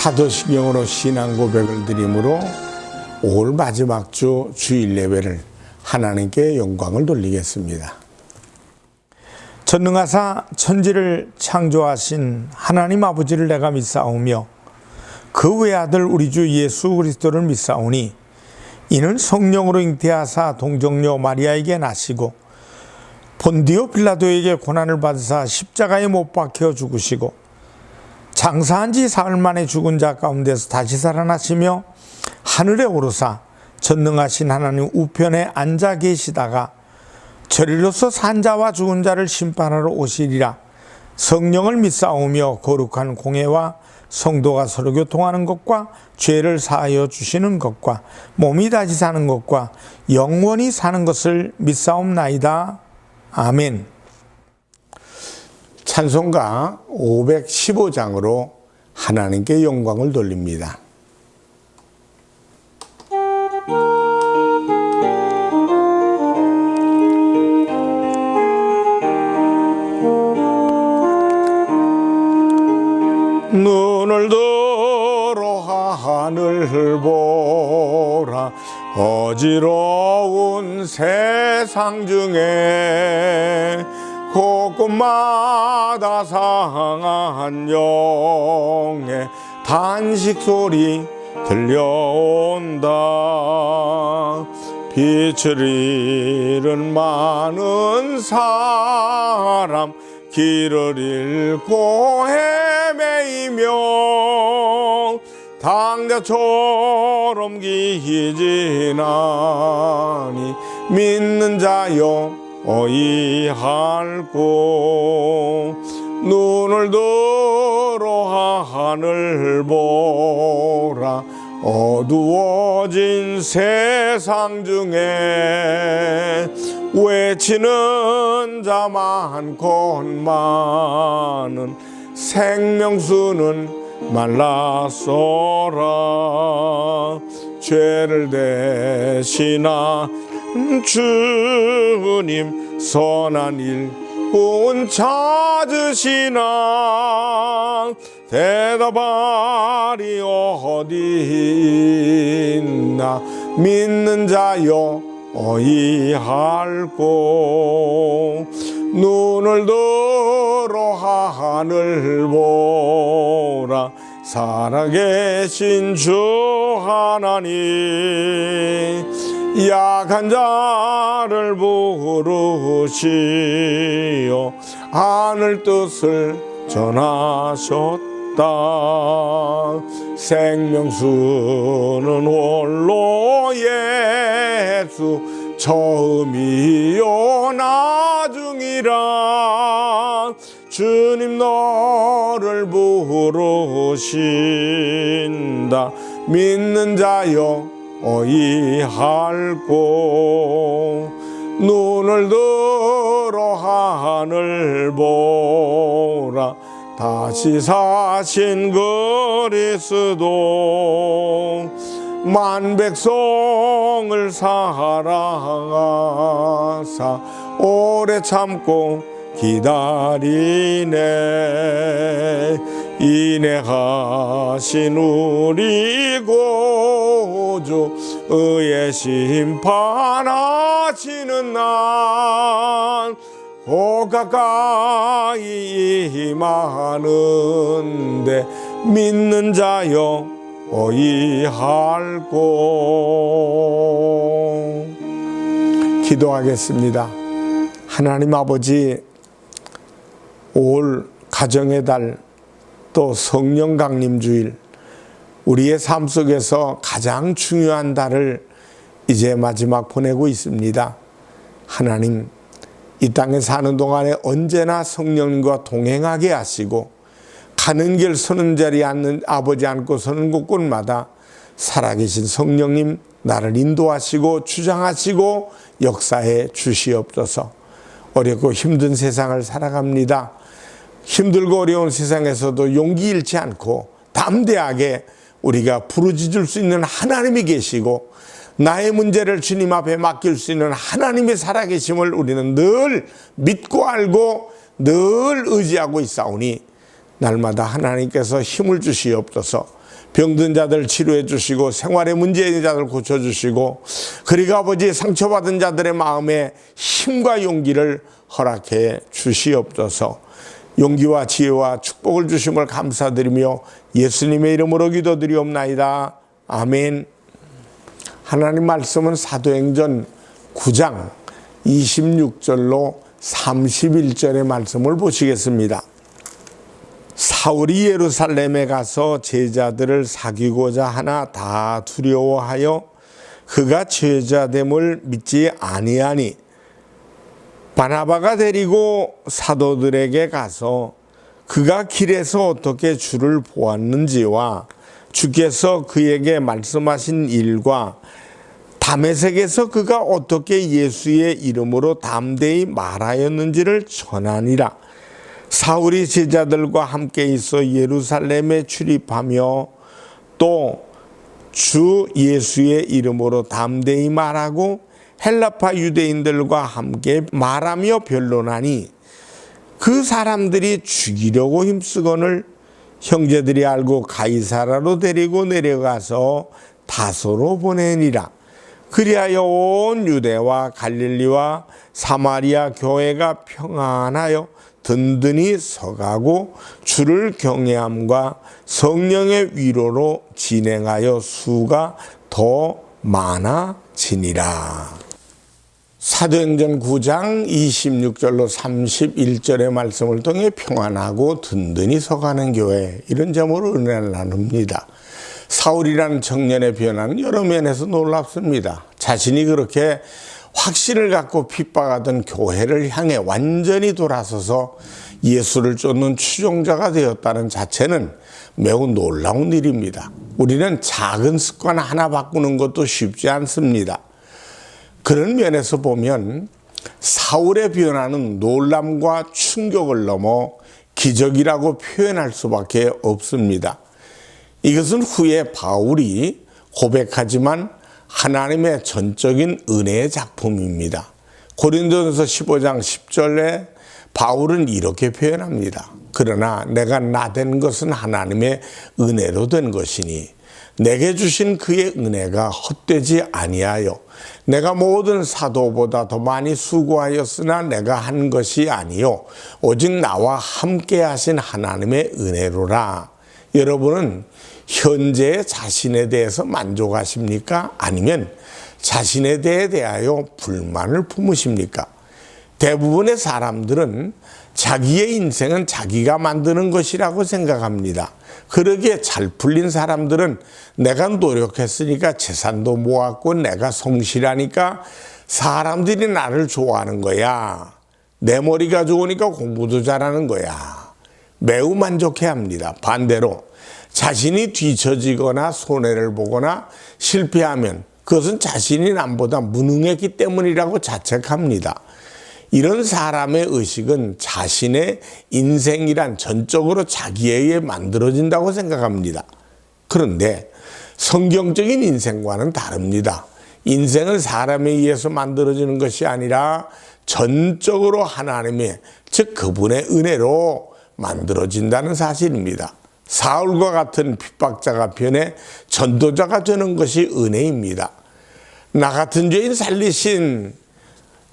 사도신경으로 신앙 고백을 드림으로 올 마지막 주 주일 예배를 하나님께 영광을 돌리겠습니다. 전능하사 천지를 창조하신 하나님 아버지를 내가 믿사오며 그 외아들 우리 주 예수 그리스도를 믿사오니 이는 성령으로 잉태하사 동정녀 마리아에게 나시고 본디오 빌라도에게 고난을 받으사 십자가에 못 박혀 죽으시고 장사한 지 사흘 만에 죽은 자 가운데서 다시 살아나시며 하늘에 오르사 전능하신 하나님 우편에 앉아 계시다가 저리로서 산 자와 죽은 자를 심판하러 오시리라. 성령을 믿사오며 거룩한 공회와 성도가 서로 교통하는 것과 죄를 사하여 주시는 것과 몸이 다시 사는 것과 영원히 사는 것을 믿사옵나이다. 아멘. 찬송가 515장으로 하나님께 영광을 돌립니다. 눈을 들어 하늘 보라. 어지러운 세상 중에 곳곳마다 상한 영의 단식 소리 들려온다. 빛을 잃은 많은 사람 길을 잃고 헤매이며 당자처럼 기지나니 믿는 자여 어이할꼬. 눈을 들어 하늘 보라. 어두워진 세상 중에 외치는 자 많건 많은 생명수는 말랐어라. 죄를 대신한 주님 선한 일꾼 찾으시나. 대답하리 어디 있나. 믿는 자여 어이할꼬. 눈을 들어 하늘 보라. 살아계신 주 하나님 약한 자를 부르시어 하늘 뜻을 전하셨다. 생명수는 홀로 예수 처음이요 나중이라. 주님 너를 부르신다. 믿는 자여 어이할꼬. 눈을 들어 하늘 보라. 다시 사신 그리스도 만 백성을 사랑하사 오래 참고 기다리네. 인내하신 우리 구주 의의 심판하시는 날 곧 가까이 임하는데 믿는 자여 어이할꼬. 기도하겠습니다. 하나님 아버지, 올 가정의 달 또 성령 강림 주일, 우리의 삶 속에서 가장 중요한 달을 이제 마지막 보내고 있습니다. 하나님, 이 땅에 사는 동안에 언제나 성령님과 동행하게 하시고 가는 길 서는 자리에 앉는 아버지 앉고 서는 곳곳마다 살아계신 성령님 나를 인도하시고 주장하시고 역사해 주시옵소서. 어렵고 힘든 세상을 살아갑니다. 힘들고 어려운 세상에서도 용기 잃지 않고 담대하게 우리가 부르짖을 수 있는 하나님이 계시고 나의 문제를 주님 앞에 맡길 수 있는 하나님의 살아계심을 우리는 늘 믿고 알고 늘 의지하고 있사오니 날마다 하나님께서 힘을 주시옵소서. 병든 자들 치료해 주시고 생활에 문제 있는 자들 고쳐주시고 그리고 아버지 상처받은 자들의 마음에 힘과 용기를 허락해 주시옵소서. 용기와 지혜와 축복을 주심을 감사드리며 예수님의 이름으로 기도드리옵나이다. 아멘. 하나님 말씀은 사도행전 9장 26절로 31절의 말씀을 보시겠습니다. 사울이 예루살렘에 가서 제자들을 사귀고자 하나 다 두려워하여 그가 제자됨을 믿지 아니하니 바나바가 데리고 사도들에게 가서 그가 길에서 어떻게 주를 보았는지와 주께서 그에게 말씀하신 일과 다메섹에서 그가 어떻게 예수의 이름으로 담대히 말하였는지를 전하니라. 사울이 제자들과 함께 있어 예루살렘에 출입하며 또 주 예수의 이름으로 담대히 말하고 헬라파 유대인들과 함께 말하며 변론하니 그 사람들이 죽이려고 힘쓰거늘 형제들이 알고 가이사라로 데리고 내려가서 다소로 보내니라. 그리하여 온 유대와 갈릴리와 사마리아 교회가 평안하여 든든히 서가고 주를 경외함과 성령의 위로로 진행하여 수가 더 많아지니라. 사도행전 9장 26절로 31절의 말씀을 통해 평안하고 든든히 서가는 교회, 이런 점으로 은혜를 나눕니다. 사울이라는 청년의 변화는 여러 면에서 놀랍습니다. 자신이 그렇게 확신을 갖고 핍박하던 교회를 향해 완전히 돌아서서 예수를 쫓는 추종자가 되었다는 자체는 매우 놀라운 일입니다. 우리는 작은 습관 하나 바꾸는 것도 쉽지 않습니다. 그런 면에서 보면 사울의 변화는 놀람과 충격을 넘어 기적이라고 표현할 수밖에 없습니다. 이것은 후에 바울이 고백하지만 하나님의 전적인 은혜의 작품입니다. 고린도전서 15장 10절에 바울은 이렇게 표현합니다. 그러나 내가 나된 것은 하나님의 은혜로 된 것이니 내게 주신 그의 은혜가 헛되지 아니하여 내가 모든 사도보다 더 많이 수고하였으나 내가 한 것이 아니요 오직 나와 함께 하신 하나님의 은혜로라. 여러분은 현재의 자신에 대해서 만족하십니까? 아니면 자신에 대하여 불만을 품으십니까? 대부분의 사람들은 자기의 인생은 자기가 만드는 것이라고 생각합니다. 그러기에 잘 풀린 사람들은 내가 노력했으니까 재산도 모았고 내가 성실하니까 사람들이 나를 좋아하는 거야. 내 머리가 좋으니까 공부도 잘하는 거야. 매우 만족해합니다. 반대로 자신이 뒤처지거나 손해를 보거나 실패하면 그것은 자신이 남보다 무능했기 때문이라고 자책합니다. 이런 사람의 의식은 자신의 인생이란 전적으로 자기에 의해 만들어진다고 생각합니다. 그런데 성경적인 인생과는 다릅니다. 인생은 사람에 의해서 만들어지는 것이 아니라 전적으로 하나님의, 즉 그분의 은혜로 만들어진다는 사실입니다. 사울과 같은 핍박자가 변해 전도자가 되는 것이 은혜입니다. 나 같은 죄인 살리신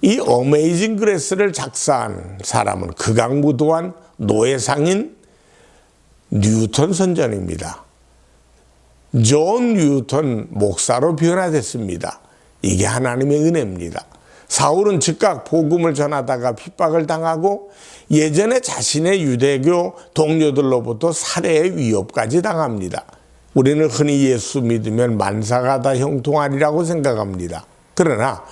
이 어메이징 그레스를 작사한 사람은 극악무도한 노예상인 뉴턴 선전입니다. 존 뉴턴 목사로 변화됐습니다. 이게 하나님의 은혜입니다. 사울은 즉각 복음을 전하다가 핍박을 당하고 예전에 자신의 유대교 동료들로부터 살해의 위협까지 당합니다. 우리는 흔히 예수 믿으면 만사가 다 형통하리라고 생각합니다. 그러나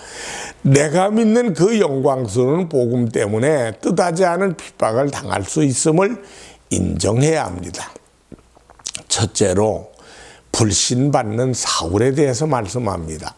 내가 믿는 그 영광스러운 복음 때문에 뜻하지 않은 핍박을 당할 수 있음을 인정해야 합니다. 첫째로 불신받는 사울에 대해서 말씀합니다.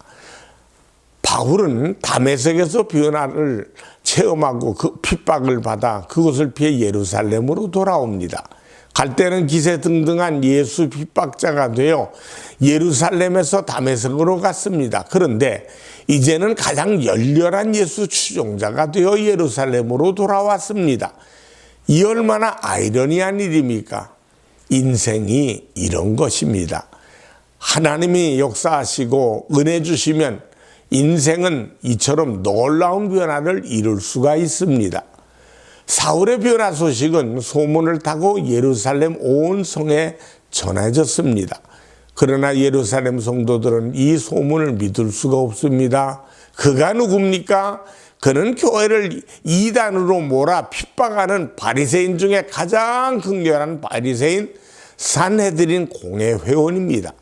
바울은 다메섹에서 변화를 체험하고 그 핍박을 받아 그것을 피해 예루살렘으로 돌아옵니다. 갈 때는 기세등등한 예수 핍박자가 되어 예루살렘에서 다메섹으로 갔습니다. 그런데 이제는 가장 열렬한 예수 추종자가 되어 예루살렘으로 돌아왔습니다. 이 얼마나 아이러니한 일입니까? 인생이 이런 것입니다. 하나님이 역사하시고 은혜 주시면 인생은 이처럼 놀라운 변화를 이룰 수가 있습니다. 사울의 변화 소식은 소문을 타고 예루살렘 온 성에 전해졌습니다. 그러나 예루살렘 성도들은 이 소문을 믿을 수가 없습니다. 그가 누굽니까? 그는 교회를 이단으로 몰아 핍박하는 바리새인 중에 가장 극렬한 바리새인 산헤드린 공회 회원입니다.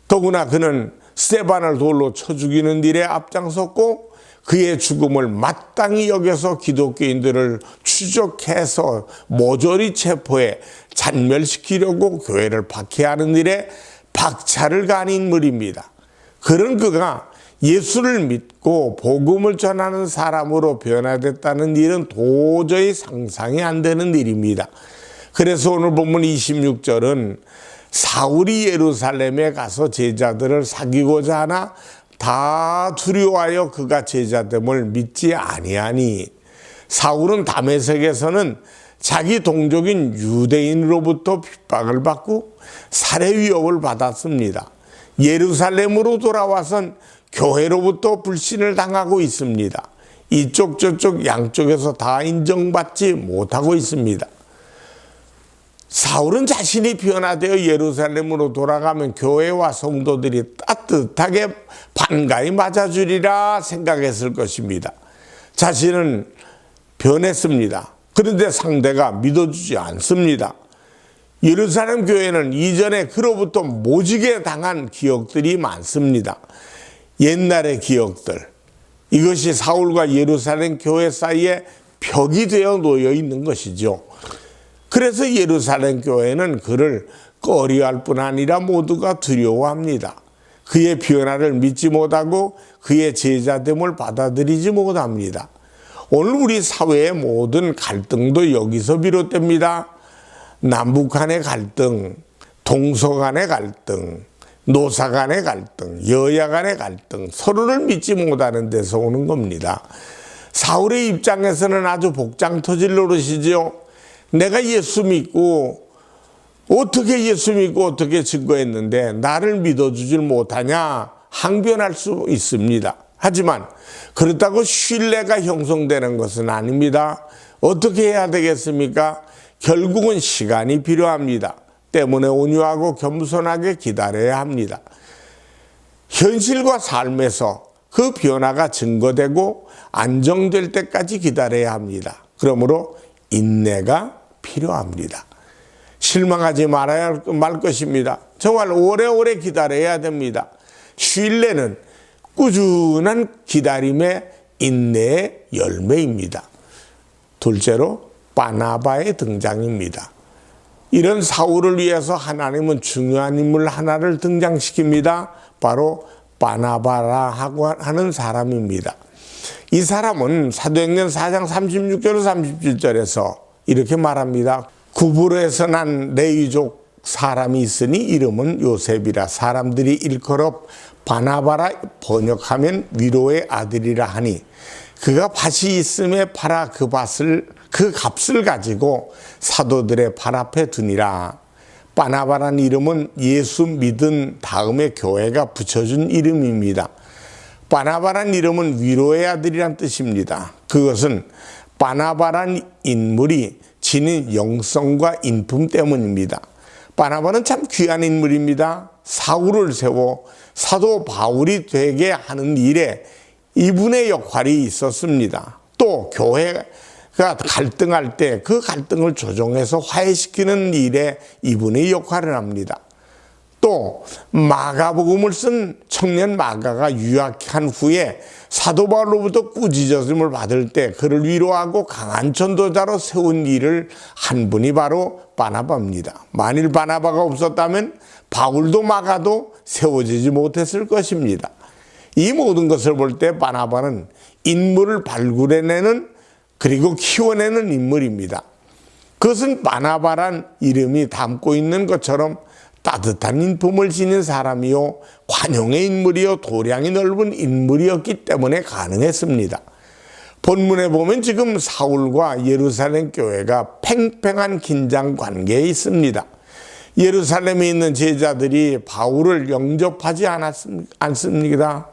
더구나 그는 스데반을 돌로 쳐 죽이는 일에 앞장섰고 그의 죽음을 마땅히 여겨서 기독교인들을 추적해서 모조리 체포해 잔멸시키려고 교회를 박해하는 일에 박차를 가한 인물입니다. 그런 그가 예수를 믿고 복음을 전하는 사람으로 변화됐다는 일은 도저히 상상이 안 되는 일입니다. 그래서 오늘 본문 26절은 사울이 예루살렘에 가서 제자들을 사귀고자 하나 다 두려워하여 그가 제자됨을 믿지 아니하니, 사울은 다메섹에서는 자기 동족인 유대인으로부터 핍박을 받고 살해 위협을 받았습니다. 예루살렘으로 돌아와선 교회로부터 불신을 당하고 있습니다. 이쪽 저쪽 양쪽에서 다 인정받지 못하고 있습니다. 사울은 자신이 변화되어 예루살렘으로 돌아가면 교회와 성도들이 따뜻하게 반가이 맞아주리라 생각했을 것입니다. 자신은 변했습니다. 그런데 상대가 믿어주지 않습니다. 예루살렘 교회는 이전에 그로부터 모지게 당한 기억들이 많습니다. 옛날의 기억들, 이것이 사울과 예루살렘 교회 사이에 벽이 되어 놓여 있는 것이죠. 그래서 예루살렘 교회는 그를 꺼려할 뿐 아니라 모두가 두려워합니다. 그의 변화를 믿지 못하고 그의 제자됨을 받아들이지 못합니다. 오늘 우리 사회의 모든 갈등도 여기서 비롯됩니다. 남북 간의 갈등, 동서 간의 갈등, 노사 간의 갈등, 여야 간의 갈등, 서로를 믿지 못하는 데서 오는 겁니다. 사울의 입장에서는 아주 복장 터질 노릇이죠. 내가 예수 믿고 어떻게 증거했는데 나를 믿어주질 못하냐 항변할 수 있습니다. 하지만 그렇다고 신뢰가 형성되는 것은 아닙니다. 어떻게 해야 되겠습니까? 결국은 시간이 필요합니다. 때문에 온유하고 겸손하게 기다려야 합니다. 현실과 삶에서 그 변화가 증거되고 안정될 때까지 기다려야 합니다. 그러므로 인내가 필요합니다. 실망하지 말아야 말 것입니다. 정말 오래오래 기다려야 됩니다. 신뢰는 꾸준한 기다림의 인내의 열매입니다. 둘째로 바나바의 등장입니다. 이런 사울을 위해서 하나님은 중요한 인물 하나를 등장시킵니다. 바로 바나바라 하는 사람입니다. 이 사람은 사도행전 4장 36절 37절에서 이렇게 말합니다. 구브로에서 난 레위족 사람이 있으니 이름은 요셉이라 사람들이 일컬어 바나바라 번역하면 위로의 아들이라 하니 그가 밭이 있음에 팔아 그 값을 가지고 사도들의 발 앞에 두니라. 바나바라는 이름은 예수 믿은 다음에 교회가 붙여준 이름입니다. 바나바라는 이름은 위로의 아들이란 뜻입니다. 그것은 바나바라는 인물이 지닌 영성과 인품 때문입니다. 바나바는 참 귀한 인물입니다. 사울을 세워 사도 바울이 되게 하는 일에 이분의 역할이 있었습니다. 또 교회가 갈등할 때 그 갈등을 조정해서 화해시키는 일에 이분의 역할을 합니다. 또 마가복음을 쓴 청년 마가가 유학한 후에 사도 바울로부터 꾸짖음을 받을 때 그를 위로하고 강한 전도자로 세운 일을 한 분이 바로 바나바입니다. 만일 바나바가 없었다면 바울도 마가도 세워지지 못했을 것입니다. 이 모든 것을 볼 때 바나바는 인물을 발굴해내는 그리고 키워내는 인물입니다. 그것은 바나바란 이름이 담고 있는 것처럼 따뜻한 인품을 지닌 사람이요 관용의 인물이요 도량이 넓은 인물이었기 때문에 가능했습니다. 본문에 보면 지금 사울과 예루살렘 교회가 팽팽한 긴장 관계에 있습니다. 예루살렘에 있는 제자들이 바울을 영접하지 않습니다.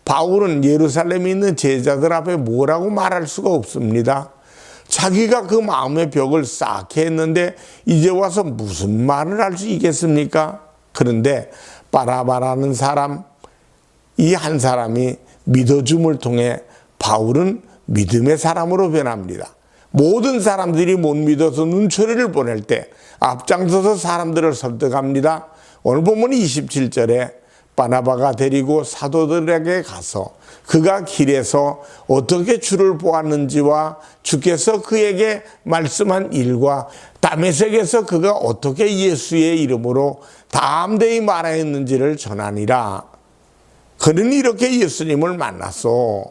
바울은 예루살렘에 있는 제자들 앞에 뭐라고 말할 수가 없습니다. 자기가 그 마음의 벽을 쌓게 했는데 이제 와서 무슨 말을 할 수 있겠습니까? 그런데 바나바라는 사람, 이 한 사람이 믿어줌을 통해 바울은 믿음의 사람으로 변합니다. 모든 사람들이 못 믿어서 눈초리를 보낼 때 앞장서서 사람들을 설득합니다. 오늘 보면 27절에 바나바가 데리고 사도들에게 가서 그가 길에서 어떻게 주를 보았는지와 주께서 그에게 말씀한 일과 다메섹에서 그가 어떻게 예수의 이름으로 담대히 말하였는지를 전하니라. 그는 이렇게 예수님을 만났어.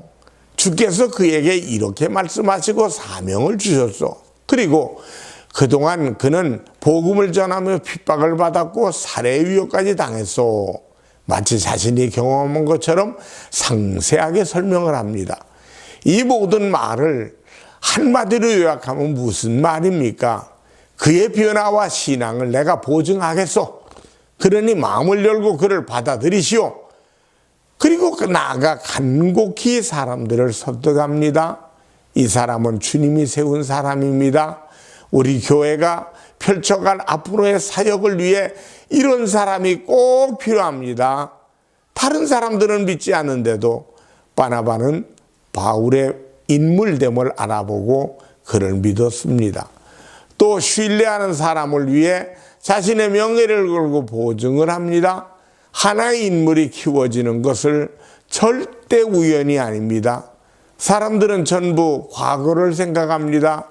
주께서 그에게 이렇게 말씀하시고 사명을 주셨어. 그리고 그동안 그는 복음을 전하며 핍박을 받았고 살해 위협까지 당했어. 마치 자신이 경험한 것처럼 상세하게 설명을 합니다. 이 모든 말을 한마디로 요약하면 무슨 말입니까? 그의 변화와 신앙을 내가 보증하겠소. 그러니 마음을 열고 그를 받아들이시오. 그리고 나아가 간곡히 사람들을 설득합니다. 이 사람은 주님이 세운 사람입니다. 우리 교회가 펼쳐갈 앞으로의 사역을 위해 이런 사람이 꼭 필요합니다. 다른 사람들은 믿지 않는데도 바나바는 바울의 인물됨을 알아보고 그를 믿었습니다. 또 신뢰하는 사람을 위해 자신의 명예를 걸고 보증을 합니다. 하나의 인물이 키워지는 것을 절대 우연이 아닙니다. 사람들은 전부 과거를 생각합니다.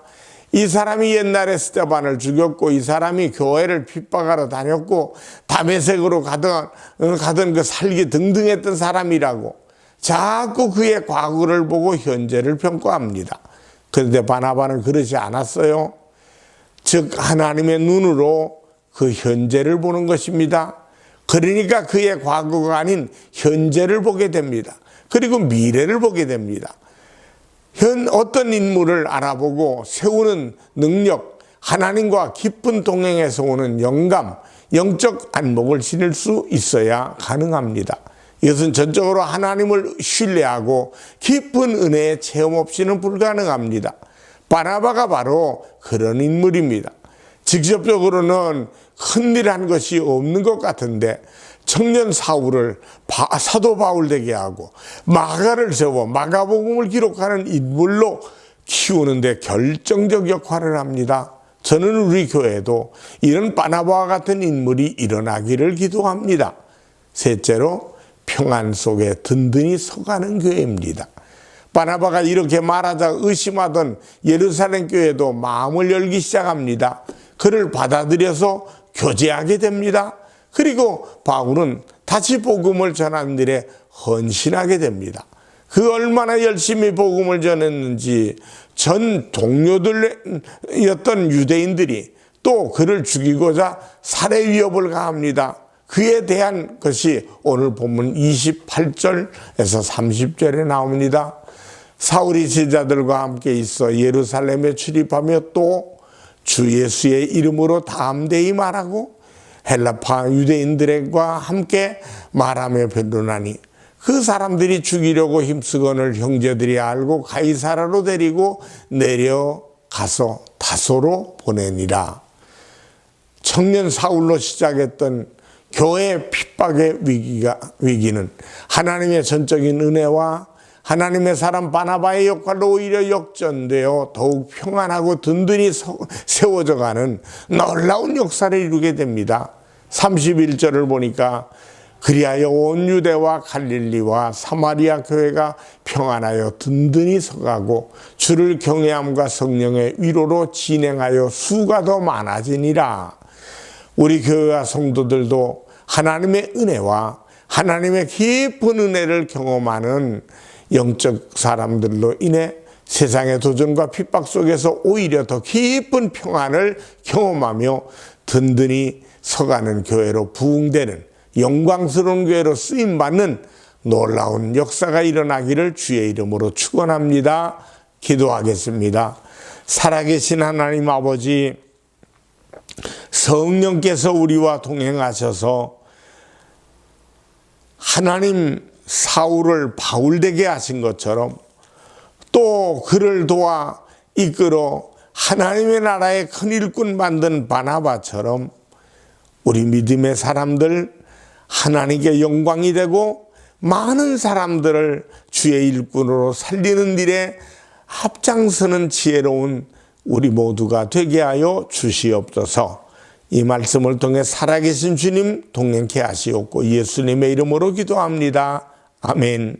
이 사람이 옛날에 스데반을 죽였고 이 사람이 교회를 핍박하러 다녔고 다메섹으로 가던 그 살기 등등했던 사람이라고 자꾸 그의 과거를 보고 현재를 평가합니다. 그런데 바나바는 그러지 않았어요. 즉 하나님의 눈으로 그 현재를 보는 것입니다. 그러니까 그의 과거가 아닌 현재를 보게 됩니다. 그리고 미래를 보게 됩니다. 어떤 인물을 알아보고 세우는 능력, 하나님과 깊은 동행에서 오는 영감, 영적 안목을 지닐 수 있어야 가능합니다. 이것은 전적으로 하나님을 신뢰하고 깊은 은혜의 체험 없이는 불가능합니다. 바나바가 바로 그런 인물입니다. 직접적으로는 큰일 한 것이 없는 것 같은데 청년 사울을 사도 바울 되게 하고 마가를 세워 마가복음을 기록하는 인물로 키우는데 결정적 역할을 합니다. 저는 우리 교회도 이런 바나바와 같은 인물이 일어나기를 기도합니다. 셋째로 평안 속에 든든히 서가는 교회입니다. 바나바가 이렇게 말하자 의심하던 예루살렘 교회도 마음을 열기 시작합니다. 그를 받아들여서 교제하게 됩니다. 그리고 바울은 다시 복음을 전하는 일에 헌신하게 됩니다. 그 얼마나 열심히 복음을 전했는지 전 동료들이었던 유대인들이 또 그를 죽이고자 살해 위협을 가합니다. 그에 대한 것이 오늘 본문 28절에서 30절에 나옵니다. 사울이 제자들과 함께 있어 예루살렘에 출입하며 또 주 예수의 이름으로 담대히 말하고 헬라파 유대인들과 함께 말하며 변론하니 그 사람들이 죽이려고 힘쓰거늘 형제들이 알고 가이사라로 데리고 내려가서 다소로 보내니라. 청년 사울로 시작했던 교회 핍박의 위기는 하나님의 전적인 은혜와 하나님의 사람 바나바의 역할로 오히려 역전되어 더욱 평안하고 든든히 세워져가는 놀라운 역사를 이루게 됩니다. 31절을 보니까 그리하여 온 유대와 갈릴리와 사마리아 교회가 평안하여 든든히 서가고 주를 경외함과 성령의 위로로 진행하여 수가 더 많아지니라. 우리 교회와 성도들도 하나님의 은혜와 하나님의 깊은 은혜를 경험하는 영적 사람들로 인해 세상의 도전과 핍박 속에서 오히려 더 깊은 평안을 경험하며 든든히 서가는 교회로 부흥되는 영광스러운 교회로 쓰임받는 놀라운 역사가 일어나기를 주의 이름으로 축원합니다. 기도하겠습니다. 살아계신 하나님 아버지, 성령께서 우리와 동행하셔서 하나님 사울을 바울되게 하신 것처럼 또 그를 도와 이끌어 하나님의 나라의 큰 일꾼 만든 바나바처럼 우리 믿음의 사람들 하나님께 영광이 되고 많은 사람들을 주의 일꾼으로 살리는 일에 앞장서는 지혜로운 우리 모두가 되게 하여 주시옵소서. 이 말씀을 통해 살아계신 주님 동행케 하시옵고 예수님의 이름으로 기도합니다. 아멘.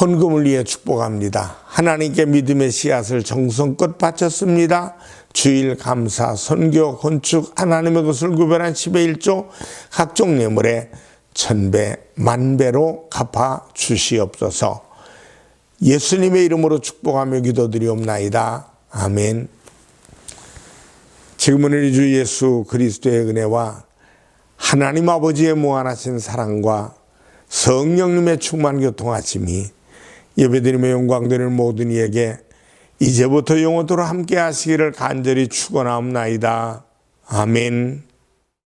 헌금을 위해 축복합니다. 하나님께 믿음의 씨앗을 정성껏 바쳤습니다. 주일, 감사, 선교, 건축, 하나님의 것을 구별한 10의 1조 각종 예물에 1000배, 만배로 갚아 주시옵소서. 예수님의 이름으로 축복하며 기도드리옵나이다. 아멘. 지금은 우리 주 예수 그리스도의 은혜와 하나님 아버지의 무한하신 사랑과 성령님의 충만 교통하심이 예배드리며 영광드리는 모든 이에게 이제부터 영원토록 함께 하시기를 간절히 축원하옵나이다. 아멘.